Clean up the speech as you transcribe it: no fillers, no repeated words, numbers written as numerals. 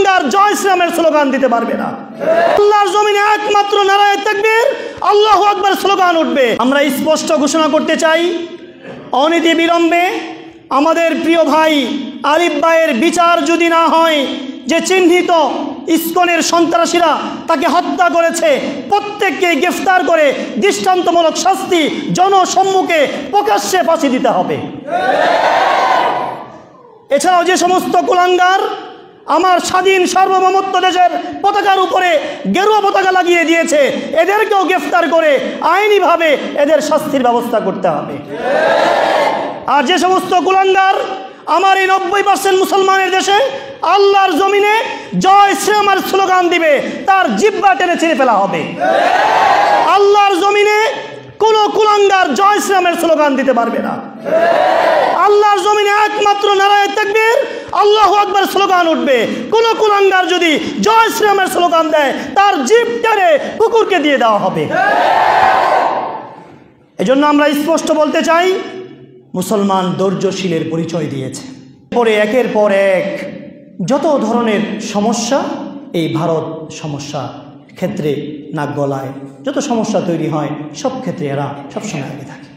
কুলাঙ্গার জয় শ্রীরামের স্লোগান দিতে পারবে না। আল্লাহর জমিনে একমাত্র নারায়ে তাকবীর, আল্লাহু আকবার স্লোগান উঠবে। আমরা স্পষ্ট ঘোষণা করতে চাই, অনতি বিলম্বে আমাদের প্রিয় ভাই আলিফ ভাইয়ের বিচার যদি না হয়, যে চিহ্নিত ইসকনের সন্ত্রাসীরা তাকে হত্যা করেছে, প্রত্যেককে গ্রেফতার করে দৃষ্টান্তমূলক শাস্তি জনসম্মুখে প্রকাশ্যে ফাঁসি দিতে হবে। এছাড়াও যে সমস্ত কুলাঙ্গার আমার স্বাধীন সার্বভৌমত্ব দেশের পতাকার উপরে গেরুয়া পতাকা লাগিয়ে দিয়েছে, এদেরকেও গ্রেফতার করে আইনিভাবে এদের শাস্তির ব্যবস্থা করতে হবে। আর যে সমস্ত কুলাঙ্গার আমার এই 90% মুসলমানের দেশে আল্লাহর জমিনে জয় শ্রীরামের স্লোগান দিবে, তার জিহ্বা টেনে ছিঁড়ে ফেলা হবে। আল্লাহর জমিনে কোন কুলাঙ্গার জয় শ্রীরামের স্লোগান দিতে পারবে না। আল্লাহর জমিনে একমাত্র নারায়ে তাকবীর, আল্লাহু আকবার স্লোগান উঠবে। কোন কুলাঙ্গার যদি জয় শ্রীরামের স্লোগান দেয়, তার জিভ টেনে কুকুরকে দিয়ে দেওয়া হবে। এজন্য আমরা স্পষ্ট বলতে চাই, মুসলমান ধৈর্যশীলের পরিচয় দিয়েছে। পরে একের পর এক যত ধরনের সমস্যা, এই ভারত সমস্যা ক্ষেত্রে নাক গলায় যত সমস্যা তৈরি হয়, সব ক্ষেত্রে এরা সবসময় আগে থাকে।